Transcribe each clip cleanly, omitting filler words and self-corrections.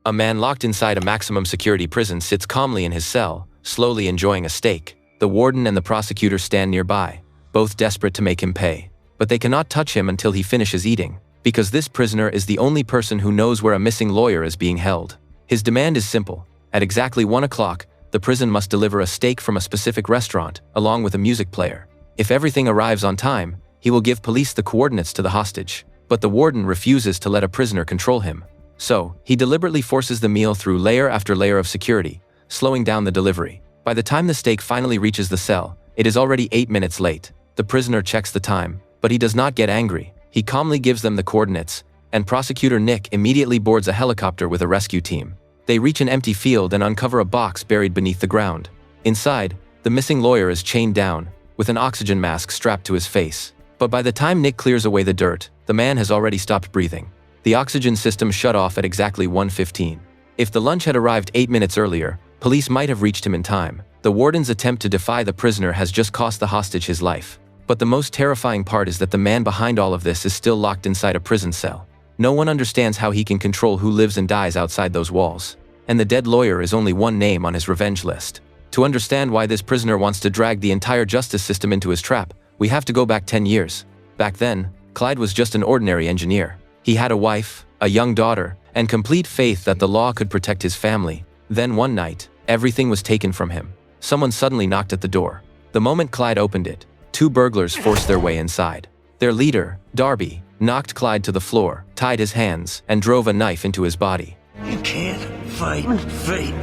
A man locked inside a maximum security prison sits calmly in his cell, slowly enjoying a steak. The warden and the prosecutor stand nearby, both desperate to make him pay. But they cannot touch him until he finishes eating, because this prisoner is the only person who knows where a missing lawyer is being held. His demand is simple. At exactly 1 o'clock, the prison must deliver a steak from a specific restaurant, along with a music player. If everything arrives on time, he will give police the coordinates to the hostage. But the warden refuses to let a prisoner control him. So, he deliberately forces the meal through layer after layer of security, slowing down the delivery. By the time the steak finally reaches the cell, it is already 8 minutes late. The prisoner checks the time, but he does not get angry. He calmly gives them the coordinates, and prosecutor Nick immediately boards a helicopter with a rescue team. They reach an empty field and uncover a box buried beneath the ground. Inside, the missing lawyer is chained down, with an oxygen mask strapped to his face. But by the time Nick clears away the dirt, the man has already stopped breathing. The oxygen system shut off at exactly 1:15. If the lunch had arrived 8 minutes earlier, police might have reached him in time. The warden's attempt to defy the prisoner has just cost the hostage his life. But the most terrifying part is that the man behind all of this is still locked inside a prison cell. No one understands how he can control who lives and dies outside those walls. And the dead lawyer is only one name on his revenge list. To understand why this prisoner wants to drag the entire justice system into his trap, we have to go back 10 years. Back then, Clyde was just an ordinary engineer. He had a wife, a young daughter, and complete faith that the law could protect his family. Then one night, everything was taken from him. Someone suddenly knocked at the door. The moment Clyde opened it, 2 burglars forced their way inside. Their leader, Darby, knocked Clyde to the floor, tied his hands, and drove a knife into his body. You can't fight fate.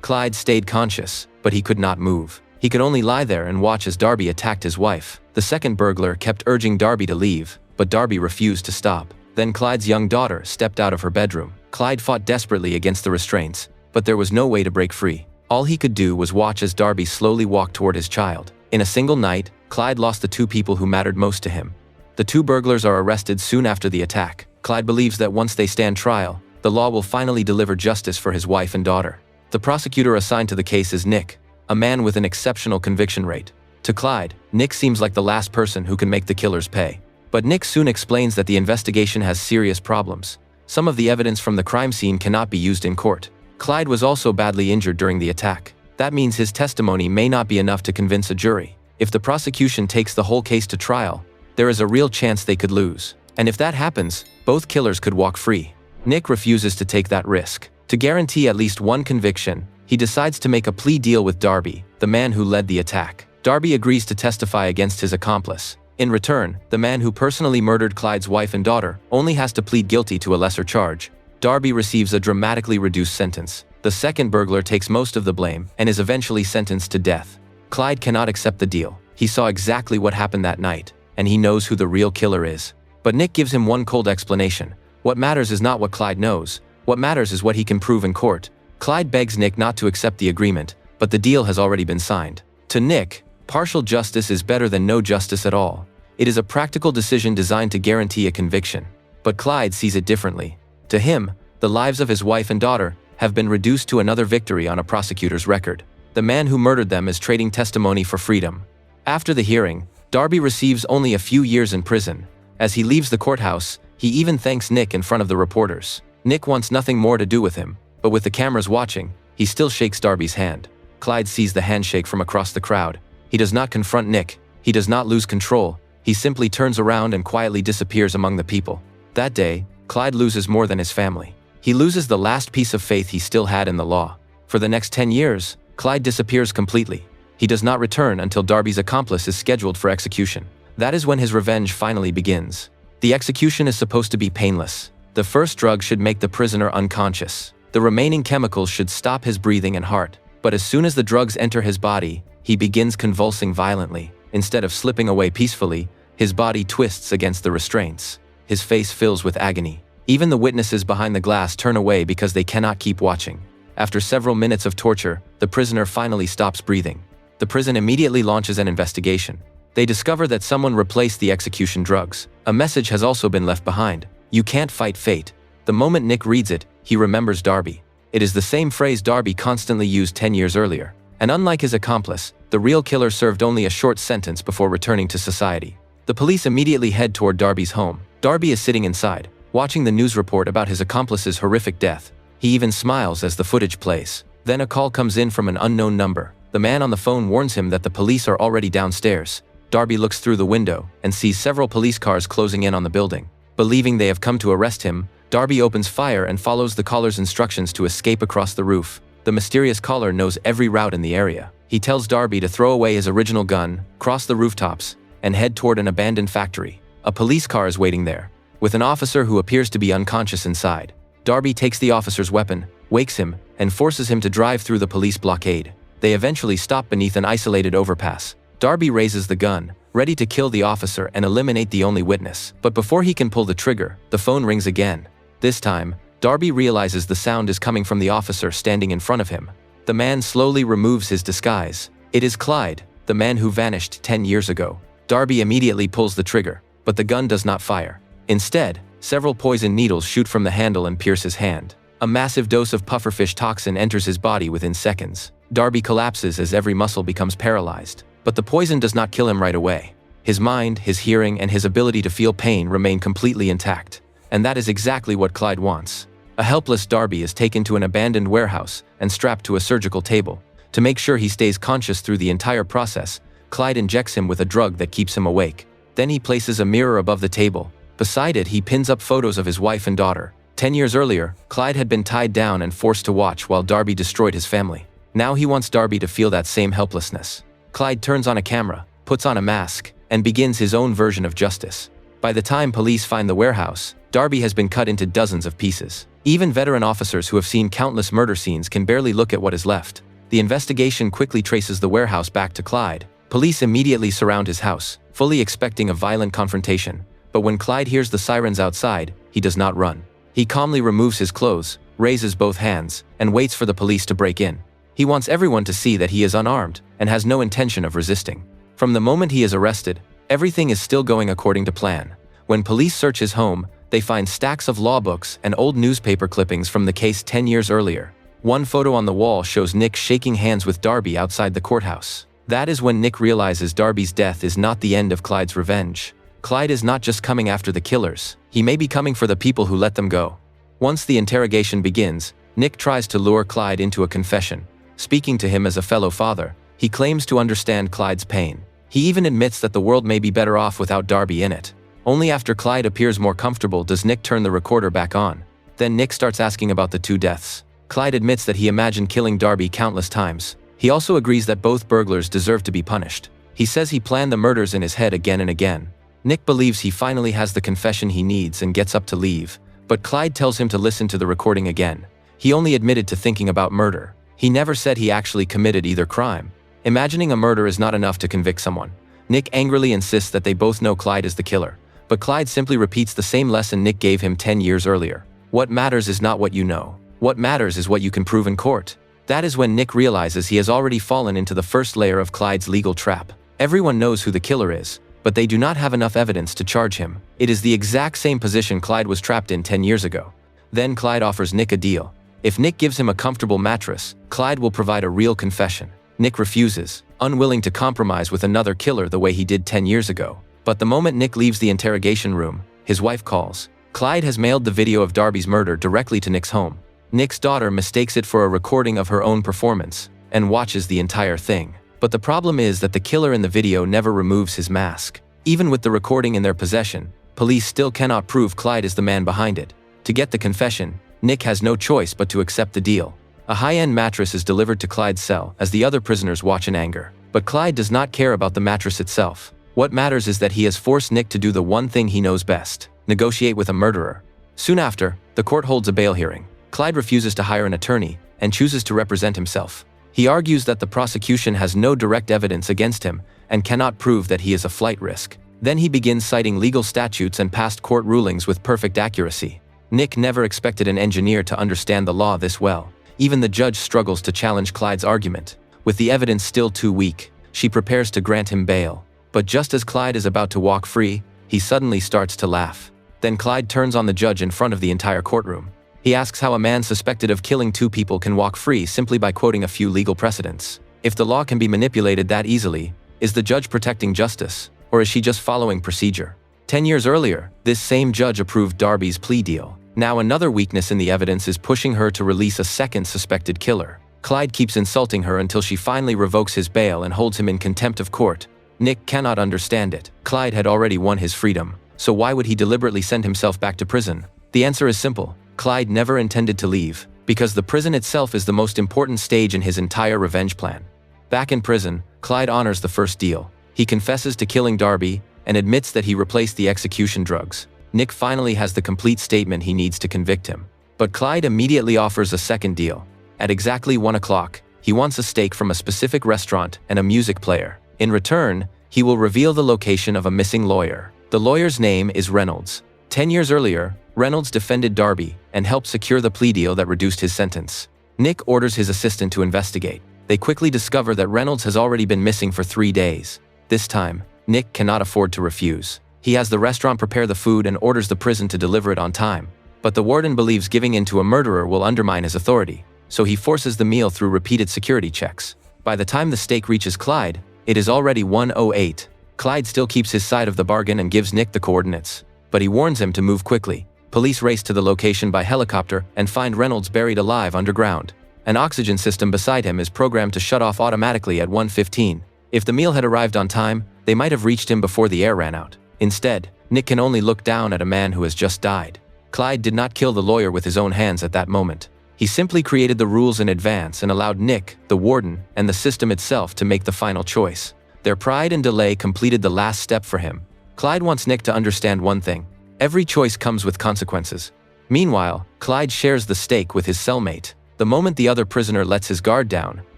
Clyde stayed conscious, but he could not move. He could only lie there and watch as Darby attacked his wife. The second burglar kept urging Darby to leave, but Darby refused to stop. Then Clyde's young daughter stepped out of her bedroom. Clyde fought desperately against the restraints, but there was no way to break free. All he could do was watch as Darby slowly walked toward his child. In a single night, Clyde lost the 2 people who mattered most to him. The 2 burglars are arrested soon after the attack. Clyde believes that once they stand trial, the law will finally deliver justice for his wife and daughter. The prosecutor assigned to the case is Nick, a man with an exceptional conviction rate. To Clyde, Nick seems like the last person who can make the killers pay. But Nick soon explains that the investigation has serious problems. Some of the evidence from the crime scene cannot be used in court. Clyde was also badly injured during the attack. That means his testimony may not be enough to convince a jury. If the prosecution takes the whole case to trial, there is a real chance they could lose. And if that happens, both killers could walk free. Nick refuses to take that risk. To guarantee at least one conviction, he decides to make a plea deal with Darby, the man who led the attack. Darby agrees to testify against his accomplice. In return, the man who personally murdered Clyde's wife and daughter only has to plead guilty to a lesser charge. Darby receives a dramatically reduced sentence. The second burglar takes most of the blame and is eventually sentenced to death. Clyde cannot accept the deal. He saw exactly what happened that night, and he knows who the real killer is. But Nick gives him one cold explanation. What matters is not what Clyde knows. What matters is what he can prove in court. Clyde begs Nick not to accept the agreement, but the deal has already been signed. To Nick, partial justice is better than no justice at all. It is a practical decision designed to guarantee a conviction. But Clyde sees it differently. To him, the lives of his wife and daughter have been reduced to another victory on a prosecutor's record. The man who murdered them is trading testimony for freedom. After the hearing, Darby receives only a few years in prison. As he leaves the courthouse, he even thanks Nick in front of the reporters. Nick wants nothing more to do with him, but with the cameras watching, he still shakes Darby's hand. Clyde sees the handshake from across the crowd. He does not confront Nick. He does not lose control. He simply turns around and quietly disappears among the people. That day, Clyde loses more than his family. He loses the last piece of faith he still had in the law. For the next 10 years, Clyde disappears completely. He does not return until Darby's accomplice is scheduled for execution. That is when his revenge finally begins. The execution is supposed to be painless. The first drug should make the prisoner unconscious. The remaining chemicals should stop his breathing and heart. But as soon as the drugs enter his body, he begins convulsing violently. Instead of slipping away peacefully, his body twists against the restraints. His face fills with agony. Even the witnesses behind the glass turn away because they cannot keep watching. After several minutes of torture, the prisoner finally stops breathing. The prison immediately launches an investigation. They discover that someone replaced the execution drugs. A message has also been left behind. You can't fight fate. The moment Nick reads it, he remembers Darby. It is the same phrase Darby constantly used 10 years earlier. And unlike his accomplice, the real killer served only a short sentence before returning to society. The police immediately head toward Darby's home. Darby is sitting inside, watching the news report about his accomplice's horrific death. He even smiles as the footage plays. Then a call comes in from an unknown number. The man on the phone warns him that the police are already downstairs. Darby looks through the window and sees several police cars closing in on the building. Believing they have come to arrest him, Darby opens fire and follows the caller's instructions to escape across the roof. The mysterious caller knows every route in the area. He tells Darby to throw away his original gun, cross the rooftops, and head toward an abandoned factory. A police car is waiting there, with an officer who appears to be unconscious inside. Darby takes the officer's weapon, wakes him, and forces him to drive through the police blockade. They eventually stop beneath an isolated overpass. Darby raises the gun, ready to kill the officer and eliminate the only witness. But before he can pull the trigger, the phone rings again. This time, Darby realizes the sound is coming from the officer standing in front of him. The man slowly removes his disguise. It is Clyde, the man who vanished 10 years ago. Darby immediately pulls the trigger, but the gun does not fire. Instead, several poison needles shoot from the handle and pierce his hand. A massive dose of pufferfish toxin enters his body within seconds. Darby collapses as every muscle becomes paralyzed. But the poison does not kill him right away. His mind, his hearing, and his ability to feel pain remain completely intact. And that is exactly what Clyde wants. A helpless Darby is taken to an abandoned warehouse and strapped to a surgical table. To make sure he stays conscious through the entire process, Clyde injects him with a drug that keeps him awake. Then he places a mirror above the table. Beside it, he pins up photos of his wife and daughter. 10 years earlier, Clyde had been tied down and forced to watch while Darby destroyed his family. Now he wants Darby to feel that same helplessness. Clyde turns on a camera, puts on a mask, and begins his own version of justice. By the time police find the warehouse, Darby has been cut into dozens of pieces. Even veteran officers who have seen countless murder scenes can barely look at what is left. The investigation quickly traces the warehouse back to Clyde. Police immediately surround his house, fully expecting a violent confrontation. But when Clyde hears the sirens outside, he does not run. He calmly removes his clothes, raises both hands, and waits for the police to break in. He wants everyone to see that he is unarmed and has no intention of resisting. From the moment he is arrested, everything is still going according to plan. When police search his home, they find stacks of law books and old newspaper clippings from the case 10 years earlier. One photo on the wall shows Nick shaking hands with Darby outside the courthouse. That is when Nick realizes Darby's death is not the end of Clyde's revenge. Clyde is not just coming after the killers, he may be coming for the people who let them go. Once the interrogation begins, Nick tries to lure Clyde into a confession. Speaking to him as a fellow father, he claims to understand Clyde's pain. He even admits that the world may be better off without Darby in it. Only after Clyde appears more comfortable does Nick turn the recorder back on. Then Nick starts asking about the two deaths. Clyde admits that he imagined killing Darby countless times. He also agrees that both burglars deserve to be punished. He says he planned the murders in his head again and again. Nick believes he finally has the confession he needs and gets up to leave, but Clyde tells him to listen to the recording again. He only admitted to thinking about murder. He never said he actually committed either crime. Imagining a murder is not enough to convict someone. Nick angrily insists that they both know Clyde is the killer, but Clyde simply repeats the same lesson Nick gave him 10 years earlier. What matters is not what you know. What matters is what you can prove in court. That is when Nick realizes he has already fallen into the first layer of Clyde's legal trap. Everyone knows who the killer is, but they do not have enough evidence to charge him. It is the exact same position Clyde was trapped in 10 years ago. Then Clyde offers Nick a deal. If Nick gives him a comfortable mattress, Clyde will provide a real confession. Nick refuses, unwilling to compromise with another killer the way he did 10 years ago. But the moment Nick leaves the interrogation room, his wife calls. Clyde has mailed the video of Darby's murder directly to Nick's home. Nick's daughter mistakes it for a recording of her own performance and watches the entire thing. But the problem is that the killer in the video never removes his mask. Even with the recording in their possession, police still cannot prove Clyde is the man behind it. To get the confession, Nick has no choice but to accept the deal. A high-end mattress is delivered to Clyde's cell as the other prisoners watch in anger. But Clyde does not care about the mattress itself. What matters is that he has forced Nick to do the one thing he knows best: negotiate with a murderer. Soon after, the court holds a bail hearing. Clyde refuses to hire an attorney and chooses to represent himself. He argues that the prosecution has no direct evidence against him and cannot prove that he is a flight risk. Then he begins citing legal statutes and past court rulings with perfect accuracy. Nick never expected an engineer to understand the law this well. Even the judge struggles to challenge Clyde's argument. With the evidence still too weak, she prepares to grant him bail. But just as Clyde is about to walk free, he suddenly starts to laugh. Then Clyde turns on the judge in front of the entire courtroom. He asks how a man suspected of killing two people can walk free simply by quoting a few legal precedents. If the law can be manipulated that easily, is the judge protecting justice, or is she just following procedure? 10 years earlier, this same judge approved Darby's plea deal. Now another weakness in the evidence is pushing her to release a second suspected killer. Clyde keeps insulting her until she finally revokes his bail and holds him in contempt of court. Nick cannot understand it. Clyde had already won his freedom, so why would he deliberately send himself back to prison? The answer is simple. Clyde never intended to leave, because the prison itself is the most important stage in his entire revenge plan. Back in prison, Clyde honors the first deal. He confesses to killing Darby and admits that he replaced the execution drugs. Nick finally has the complete statement he needs to convict him. But Clyde immediately offers a second deal. At exactly 1 o'clock, he wants a steak from a specific restaurant and a music player. In return, he will reveal the location of a missing lawyer. The lawyer's name is Reynolds. 10 years earlier, Reynolds defended Darby and helped secure the plea deal that reduced his sentence. Nick orders his assistant to investigate. They quickly discover that Reynolds has already been missing for 3 days. This time, Nick cannot afford to refuse. He has the restaurant prepare the food and orders the prison to deliver it on time. But the warden believes giving in to a murderer will undermine his authority, so he forces the meal through repeated security checks. By the time the steak reaches Clyde, it is already 1:08. Clyde still keeps his side of the bargain and gives Nick the coordinates, but he warns him to move quickly. Police race to the location by helicopter and find Reynolds buried alive underground. An oxygen system beside him is programmed to shut off automatically at 1:15. If the meal had arrived on time, they might have reached him before the air ran out. Instead, Nick can only look down at a man who has just died. Clyde did not kill the lawyer with his own hands at that moment. He simply created the rules in advance and allowed Nick, the warden, and the system itself to make the final choice. Their pride and delay completed the last step for him. Clyde wants Nick to understand one thing. Every choice comes with consequences. Meanwhile, Clyde shares the steak with his cellmate. The moment the other prisoner lets his guard down,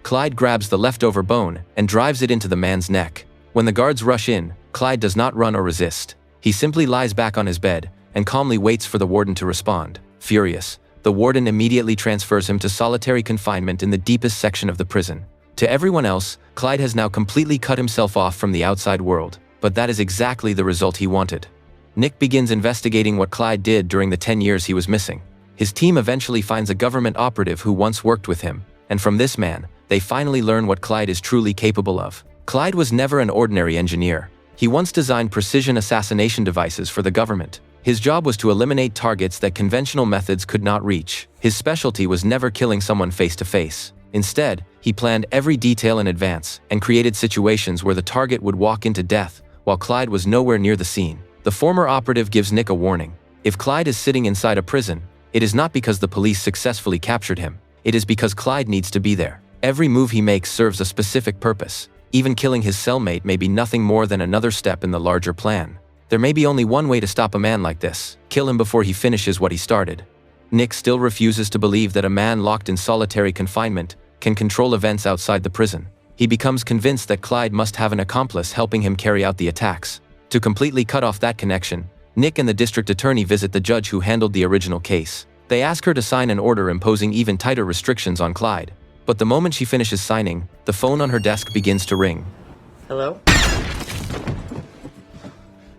Clyde grabs the leftover bone and drives it into the man's neck. When the guards rush in, Clyde does not run or resist. He simply lies back on his bed and calmly waits for the warden to respond. Furious, the warden immediately transfers him to solitary confinement in the deepest section of the prison. To everyone else, Clyde has now completely cut himself off from the outside world, but that is exactly the result he wanted. Nick begins investigating what Clyde did during the 10 years he was missing. His team eventually finds a government operative who once worked with him, and from this man, they finally learn what Clyde is truly capable of. Clyde was never an ordinary engineer. He once designed precision assassination devices for the government. His job was to eliminate targets that conventional methods could not reach. His specialty was never killing someone face to face. Instead, he planned every detail in advance and created situations where the target would walk into death while Clyde was nowhere near the scene. The former operative gives Nick a warning. If Clyde is sitting inside a prison, it is not because the police successfully captured him. It is because Clyde needs to be there. Every move he makes serves a specific purpose. Even killing his cellmate may be nothing more than another step in the larger plan. There may be only one way to stop a man like this: kill him before he finishes what he started. Nick still refuses to believe that a man locked in solitary confinement can control events outside the prison. He becomes convinced that Clyde must have an accomplice helping him carry out the attacks. To completely cut off that connection, Nick and the district attorney visit the judge who handled the original case. They ask her to sign an order imposing even tighter restrictions on Clyde. But the moment she finishes signing, the phone on her desk begins to ring. Hello?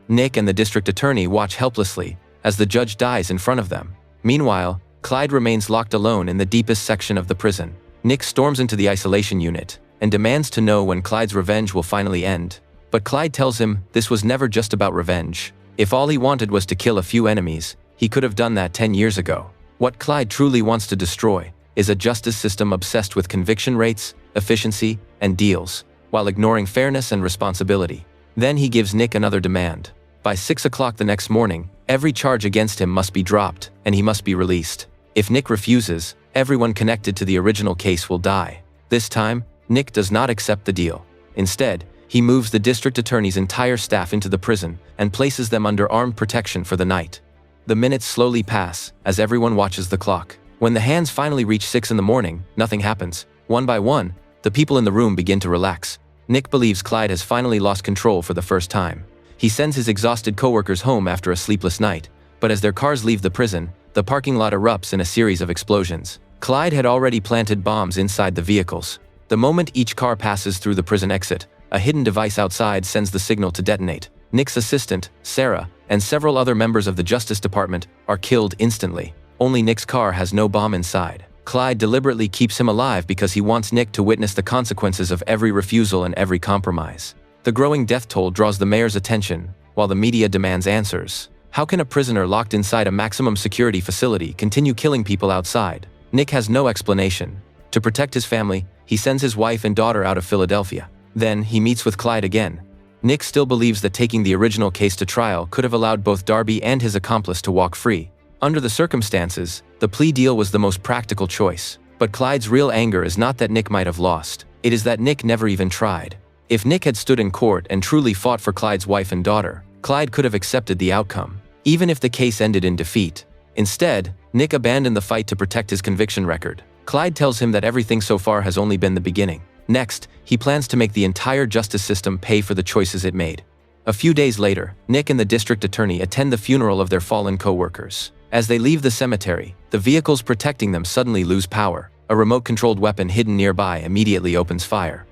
Nick and the district attorney watch helplessly as the judge dies in front of them. Meanwhile, Clyde remains locked alone in the deepest section of the prison. Nick storms into the isolation unit and demands to know when Clyde's revenge will finally end. But Clyde tells him this was never just about revenge. If all he wanted was to kill a few enemies, he could have done that 10 years ago. What Clyde truly wants to destroy is a justice system obsessed with conviction rates, efficiency, and deals, while ignoring fairness and responsibility. Then he gives Nick another demand. By 6 o'clock the next morning, every charge against him must be dropped, and he must be released. If Nick refuses, everyone connected to the original case will die. This time, Nick does not accept the deal. Instead, he moves the district attorney's entire staff into the prison and places them under armed protection for the night. The minutes slowly pass as everyone watches the clock. When the hands finally reach 6 in the morning, nothing happens. One by one, the people in the room begin to relax. Nick believes Clyde has finally lost control for the first time. He sends his exhausted coworkers home after a sleepless night, but as their cars leave the prison, the parking lot erupts in a series of explosions. Clyde had already planted bombs inside the vehicles. The moment each car passes through the prison exit, a hidden device outside sends the signal to detonate. Nick's assistant, Sarah, and several other members of the Justice Department are killed instantly. Only Nick's car has no bomb inside. Clyde deliberately keeps him alive because he wants Nick to witness the consequences of every refusal and every compromise. The growing death toll draws the mayor's attention, while the media demands answers. How can a prisoner locked inside a maximum security facility continue killing people outside? Nick has no explanation. To protect his family, he sends his wife and daughter out of Philadelphia. Then, he meets with Clyde again. Nick still believes that taking the original case to trial could have allowed both Darby and his accomplice to walk free. Under the circumstances, the plea deal was the most practical choice. But Clyde's real anger is not that Nick might have lost. It is that Nick never even tried. If Nick had stood in court and truly fought for Clyde's wife and daughter, Clyde could have accepted the outcome, even if the case ended in defeat. Instead, Nick abandoned the fight to protect his conviction record. Clyde tells him that everything so far has only been the beginning. Next, he plans to make the entire justice system pay for the choices it made. A few days later, Nick and the district attorney attend the funeral of their fallen co-workers. As they leave the cemetery, the vehicles protecting them suddenly lose power. A remote-controlled weapon hidden nearby immediately opens fire.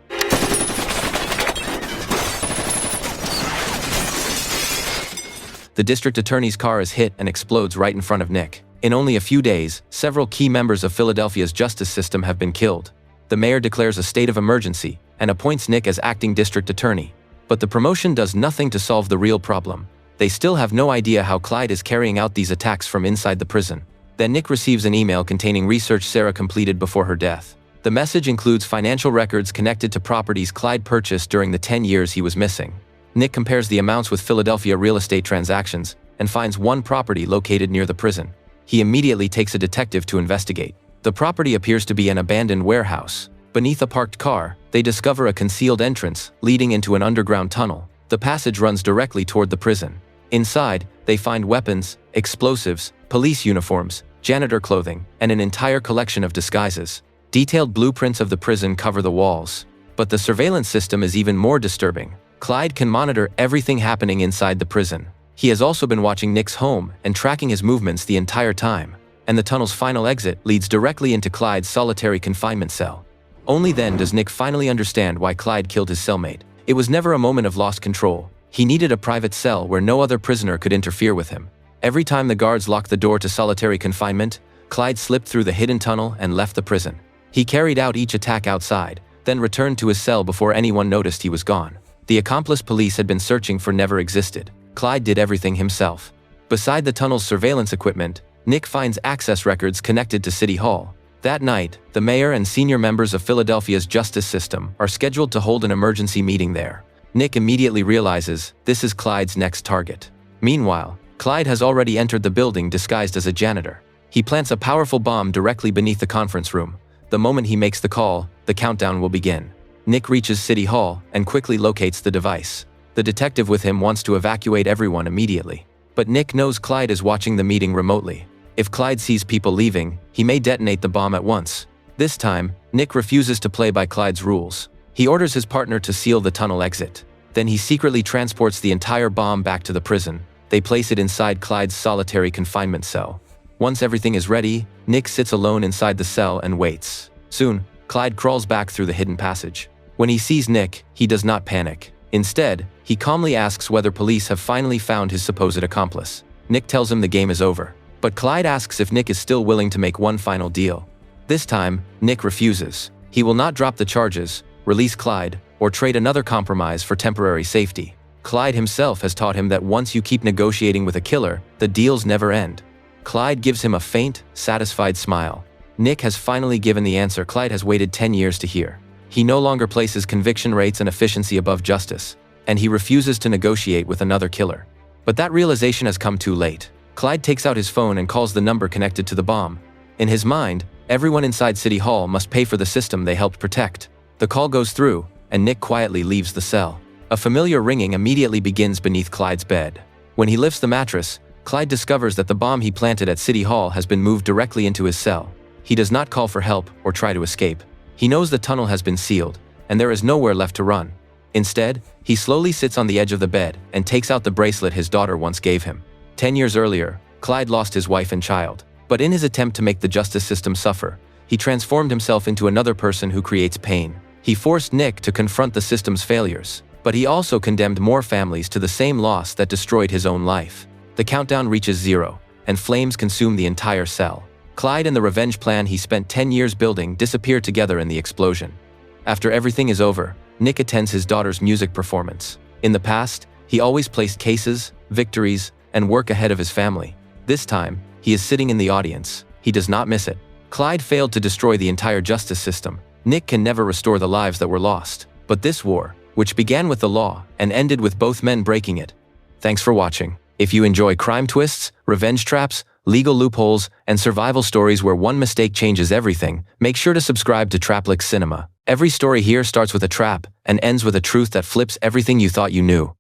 The district attorney's car is hit and explodes right in front of Nick. In only a few days, several key members of Philadelphia's justice system have been killed. The mayor declares a state of emergency and appoints Nick as acting district attorney. But the promotion does nothing to solve the real problem. They still have no idea how Clyde is carrying out these attacks from inside the prison. Then Nick receives an email containing research Sarah completed before her death. The message includes financial records connected to properties Clyde purchased during the 10 years he was missing. Nick compares the amounts with Philadelphia real estate transactions and finds one property located near the prison. He immediately takes a detective to investigate. The property appears to be an abandoned warehouse. Beneath a parked car, they discover a concealed entrance leading into an underground tunnel. The passage runs directly toward the prison. Inside, they find weapons, explosives, police uniforms, janitor clothing, and an entire collection of disguises. Detailed blueprints of the prison cover the walls. But the surveillance system is even more disturbing. Clyde can monitor everything happening inside the prison. He has also been watching Nick's home and tracking his movements the entire time. And the tunnel's final exit leads directly into Clyde's solitary confinement cell. Only then does Nick finally understand why Clyde killed his cellmate. It was never a moment of lost control. He needed a private cell where no other prisoner could interfere with him. Every time the guards locked the door to solitary confinement, Clyde slipped through the hidden tunnel and left the prison. He carried out each attack outside, then returned to his cell before anyone noticed he was gone. The accomplice police had been searching for never existed. Clyde did everything himself. Beside the tunnel's surveillance equipment, Nick finds access records connected to City Hall. That night, the mayor and senior members of Philadelphia's justice system are scheduled to hold an emergency meeting there. Nick immediately realizes this is Clyde's next target. Meanwhile, Clyde has already entered the building disguised as a janitor. He plants a powerful bomb directly beneath the conference room. The moment he makes the call, the countdown will begin. Nick reaches City Hall and quickly locates the device. The detective with him wants to evacuate everyone immediately. But Nick knows Clyde is watching the meeting remotely. If Clyde sees people leaving, he may detonate the bomb at once. This time, Nick refuses to play by Clyde's rules. He orders his partner to seal the tunnel exit. Then he secretly transports the entire bomb back to the prison. They place it inside Clyde's solitary confinement cell. Once everything is ready, Nick sits alone inside the cell and waits. Soon, Clyde crawls back through the hidden passage. When he sees Nick, he does not panic. Instead, he calmly asks whether police have finally found his supposed accomplice. Nick tells him the game is over. But Clyde asks if Nick is still willing to make one final deal. This time, Nick refuses. He will not drop the charges, release Clyde, or trade another compromise for temporary safety. Clyde himself has taught him that once you keep negotiating with a killer, the deals never end. Clyde gives him a faint, satisfied smile. Nick has finally given the answer Clyde has waited 10 years to hear. He no longer places conviction rates and efficiency above justice, and he refuses to negotiate with another killer. But that realization has come too late. Clyde takes out his phone and calls the number connected to the bomb. In his mind, everyone inside City Hall must pay for the system they helped protect. The call goes through, and Nick quietly leaves the cell. A familiar ringing immediately begins beneath Clyde's bed. When he lifts the mattress, Clyde discovers that the bomb he planted at City Hall has been moved directly into his cell. He does not call for help or try to escape. He knows the tunnel has been sealed, and there is nowhere left to run. Instead, he slowly sits on the edge of the bed and takes out the bracelet his daughter once gave him. 10 years earlier, Clyde lost his wife and child. But in his attempt to make the justice system suffer, he transformed himself into another person who creates pain. He forced Nick to confront the system's failures, but he also condemned more families to the same loss that destroyed his own life. The countdown reaches 0, and flames consume the entire cell. Clyde and the revenge plan he spent 10 years building disappear together in the explosion. After everything is over, Nick attends his daughter's music performance. In the past, He always placed cases, victories, and work ahead of his family. This time, he is sitting in the audience. He does not miss it. Clyde failed to destroy the entire justice system. Nick can never restore the lives that were lost. But this war, which began with the law and ended with both men breaking it. Thanks for watching. If you enjoy crime twists, revenge traps, legal loopholes, and survival stories where one mistake changes everything, make sure to subscribe to Traplix Cinema. Every story here starts with a trap and ends with a truth that flips everything you thought you knew.